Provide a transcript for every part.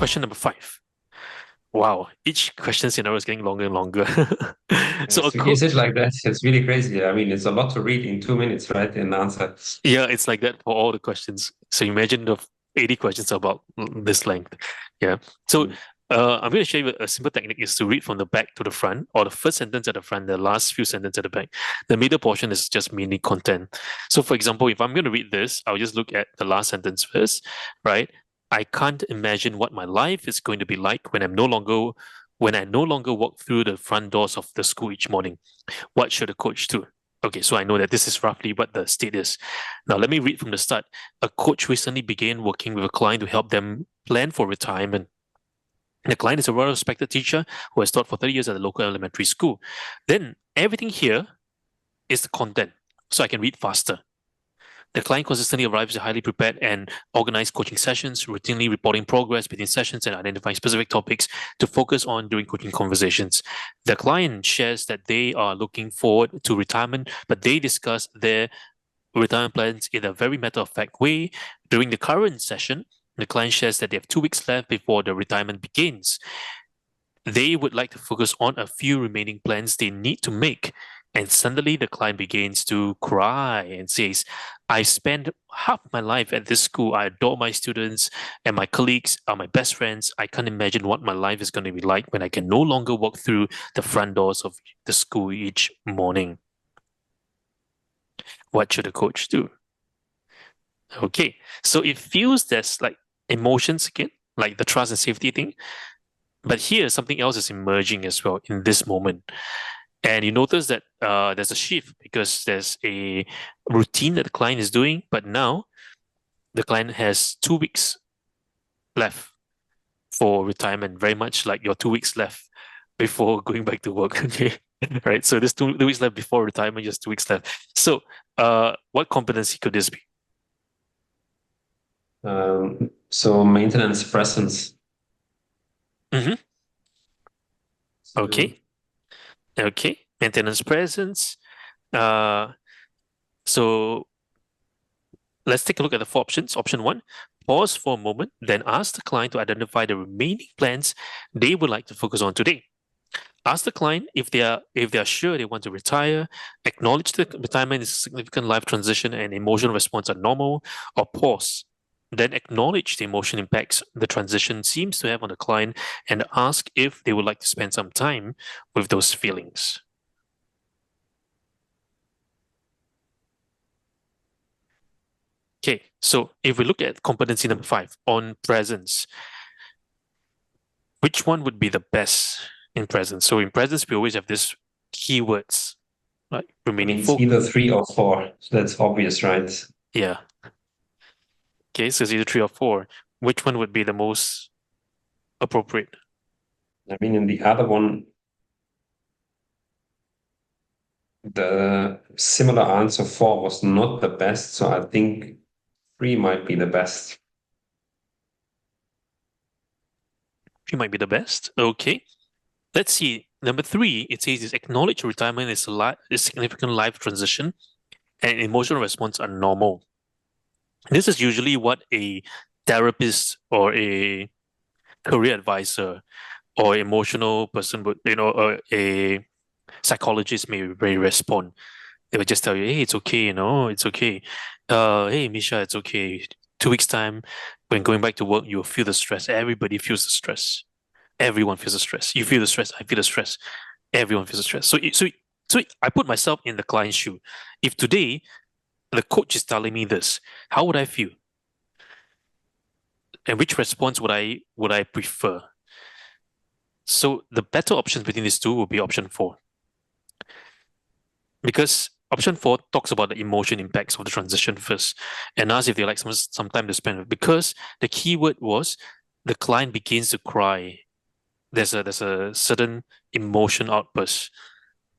question number 5. Wow, each question scenario is getting longer and longer. So a Yes, is it like that? It's really crazy. I mean, it's a lot to read in 2 minutes, right? In answer. yeah, it's like that for all the questions. So imagine the 80 questions are about this length. Yeah. So Mm. I'm going to show you a simple technique is to read from the back to the front, or the first sentence at the front, the last few sentences at the back. The middle portion is just mainly content. So for example, if I'm going to read this, I'll just look at the last sentence first, right? I can't imagine what my life is going to be like when I no longer walk through the front doors of the school each morning. What should a coach do? Okay, so I know that this is roughly what the state is. Now, let me read from the start. A coach recently began working with a client to help them plan for retirement. The client is a well-respected teacher who has taught for 30 years at the local elementary school. Then, everything here is the content, so I can read faster. The client consistently arrives highly prepared and organized coaching sessions, routinely reporting progress between sessions and identifying specific topics to focus on during coaching conversations. The client shares that they are looking forward to retirement, but they discuss their retirement plans in a very matter-of-fact way. During the current session, the client shares that they have 2 weeks left before the retirement begins. They would like to focus on a few remaining plans they need to make. And suddenly the client begins to cry and says, I spent half my life at this school. I adore my students and my colleagues are my best friends. I can't imagine what my life is going to be like when I can no longer walk through the front doors of the school each morning. What should a coach do? Okay, so it feels there's like emotions again, like the trust and safety thing. But here, something else is emerging as well in this moment. And you notice that there's a shift because there's a routine that the client is doing, but now the client has 2 weeks left for retirement, very much like your 2 weeks left before going back to work. Okay. Right. So there's 2 weeks left before retirement, just 2 weeks left. So what competency could this be? So maintenance presence. Hmm. So, Okay. Okay. Maintenance presence. Uh, so let's take a look at the 4 options. Option 1, pause for a moment, then ask the client to identify the remaining plans they would like to focus on today. Ask the client if they are sure they want to retire, acknowledge that retirement is a significant life transition and emotional response are normal, or pause. Then acknowledge the emotional impacts the transition seems to have on the client and ask if they would like to spend some time with those feelings. Okay, so if we look at competency number 5 on presence, which one would be the best in presence? So in presence, we always have these keywords, like I remaining mean, it's folk. either 3 or 4. So that's obvious, right? Yeah. Okay, so it's either 3 or 4. Which one would be the most appropriate? I mean, in the other one, the similar answer 4 was not the best. So I think 3 might be the best. 3 might be the best. Okay. Let's see. Number 3, it says is acknowledge retirement is a significant life transition and emotional response are normal. This is usually what a therapist or a career advisor or emotional person would, a psychologist may respond. They would just tell you, hey, it's okay, it's okay. Hey, Misha, it's okay. 2 weeks time, when going back to work, you'll feel the stress. Everybody feels the stress. Everyone feels the stress. You feel the stress. I feel the stress. Everyone feels the stress. So I put myself in the client's shoe. If today the coach is telling me this, how would I feel? And which response would I prefer? So the better options between these two would be option 4. Because option 4 talks about the emotion impacts of the transition first and asks if they like some time to spend. Because the keyword was the client begins to cry. There's a certain emotion outburst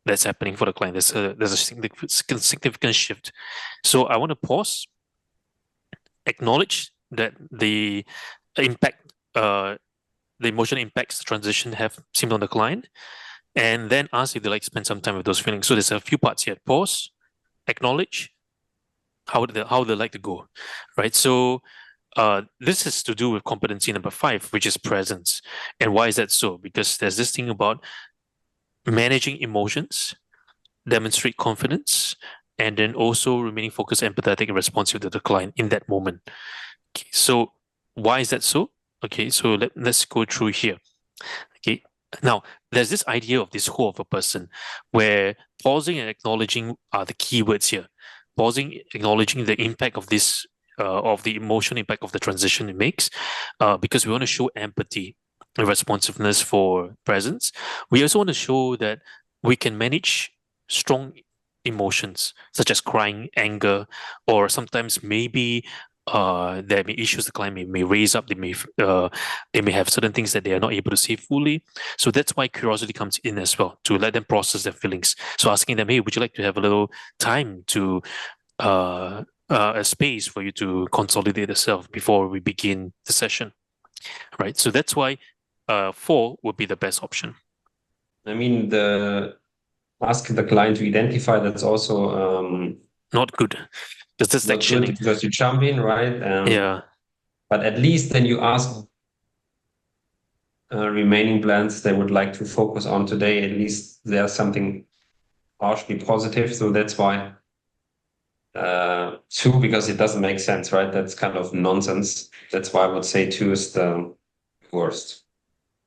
that's happening for the client. There's a significant shift. So I want to pause, acknowledge that impact the emotional impacts the transition have seemed on the client, and then ask if they like to spend some time with those feelings. So there's a few parts here. Pause, acknowledge how they like to go, right? So this is to do with competency number 5, which is presence. And why is that so? Because there's this thing about managing emotions, demonstrate confidence, and then also remaining focused, empathetic, and responsive to the client in that moment. Okay, so why is that so? Okay, so let's go through here. Okay, now there's this idea of this whole of a person where pausing and acknowledging are the key words here. Pausing, acknowledging the impact of this, of the emotional impact of the transition it makes, because we want to show empathy and responsiveness for presence. We also want to show that we can manage strong emotions such as crying, anger, or sometimes maybe there may issues the client may raise up. They may have certain things that they are not able to say fully. So that's why curiosity comes in as well, to let them process their feelings. So asking them, hey, would you like to have a little time to a space for you to consolidate yourself before we begin the session, right? So that's why 4 would be the best option. I mean, the ask the client to identify, that's also Not good. Because that's not actioning. good because you jump in, right? Yeah. But at least then you ask remaining plans they would like to focus on today. At least there's something partially positive. So that's why 2, because it doesn't make sense, right? That's kind of nonsense. That's why I would say 2 is the worst.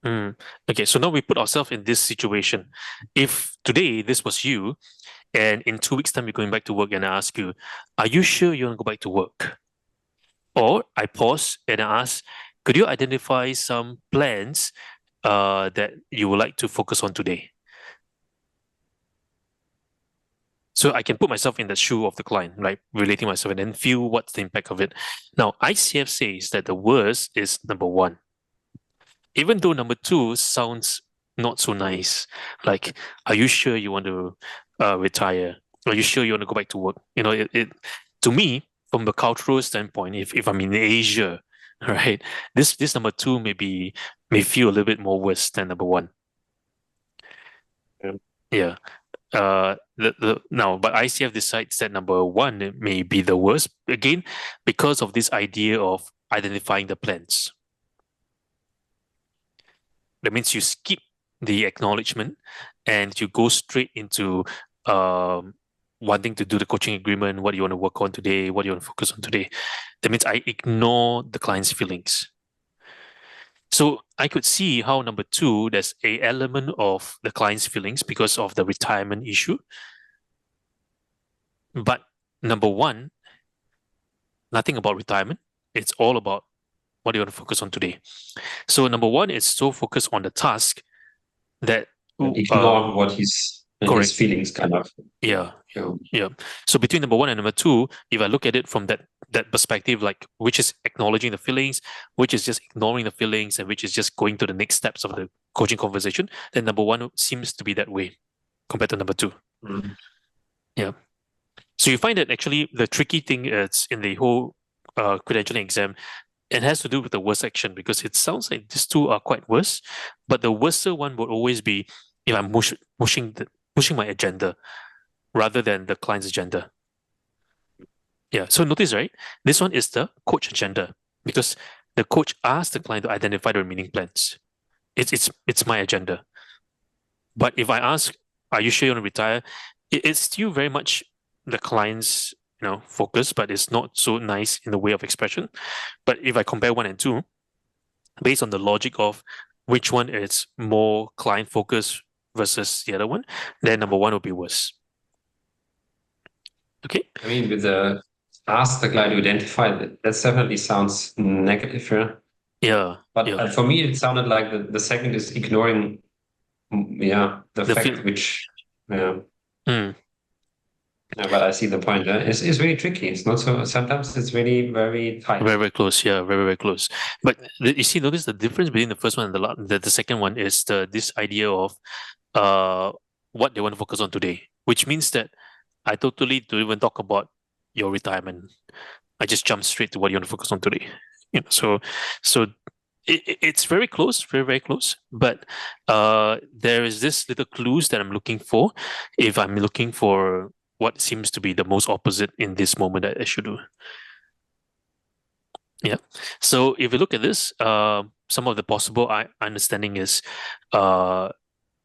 Okay, so now we put ourselves in this situation. If today this was you, and in 2 weeks' time you're going back to work, and I ask you, are you sure you want to go back to work? Or I pause and I ask, could you identify some plans that you would like to focus on today? So I can put myself in the shoe of the client, right? Relating myself and then feel what's the impact of it. Now, ICF says that the worst is number 1. Even though number 2 sounds not so nice, like, are you sure you want to retire? Are you sure you want to go back to work? You know, it to me, from the cultural standpoint, if I'm in Asia, right, this number 2 may feel a little bit more worse than number 1. Yeah. Yeah. The now, but ICF decides that number 1 may be the worst again because of this idea of identifying the plans. That means you skip the acknowledgement and you go straight into wanting to do the coaching agreement, what you want to work on today, what you want to focus on today. That means I ignore the client's feelings. So I could see how number 2, there's a element of the client's feelings because of the retirement issue. But number 1, nothing about retirement. It's all about what you want to focus on today. So number 1 is so focused on the task that Ignore what his feelings kind of. Yeah. So between number 1 and number 2, if I look at it from that perspective, like which is acknowledging the feelings, which is just ignoring the feelings, and which is just going to the next steps of the coaching conversation, then number 1 seems to be that way compared to number 2. Mm-hmm. Yeah. So you find that actually the tricky thing is in the whole credentialing exam, it has to do with the worst action, because it sounds like these 2 are quite worse, but the worser one would always be if I'm pushing my agenda rather than the client's agenda. Yeah. So notice, right? This one is the coach agenda, because the coach asked the client to identify the remaining plans. It's my agenda. But if I ask, are you sure you want to retire? It's still very much the client's focus, but it's not so nice in the way of expression. But if I compare 1 and 2, based on the logic of which one is more client focused versus the other one, then number 1 will be worse. Okay. I mean, with the ask the client to identify, that definitely sounds negative, yeah. Yeah. But for me, it sounded like the second is ignoring, the fact which, yeah. Yeah, but I see the point. It's really tricky. It's not so. Sometimes it's really very tight. Very, very close. Yeah, very, very close. But you see, notice the difference between the first one and the second one is this idea of what they want to focus on today, which means that I totally don't even talk about your retirement. I just jump straight to what you want to focus on today. So it's very close, very, very close. But there is this little clues that I'm looking for if I'm looking for what seems to be the most opposite in this moment that I should do. Yeah. So if you look at this, some of the possible understanding is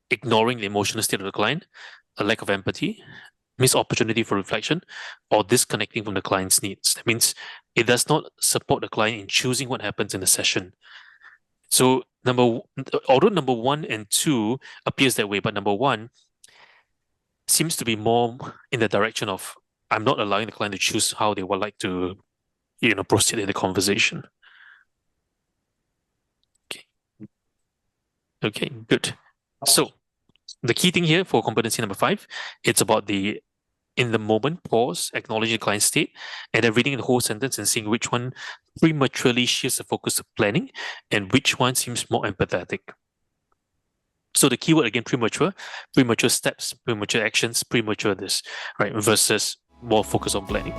ignoring the emotional state of the client, a lack of empathy, missed opportunity for reflection, or disconnecting from the client's needs. That means it does not support the client in choosing what happens in the session. So although number one and two appears that way, but number one seems to be more in the direction of I'm not allowing the client to choose how they would like to, proceed in the conversation. Okay. Okay, good. So the key thing here for competency number 5, it's about the in the moment pause, acknowledging the client's state, and then reading the whole sentence and seeing which one prematurely shifts the focus to planning and which one seems more empathetic. So the keyword again, premature steps, premature actions, premature this, right? Versus more focus on planning.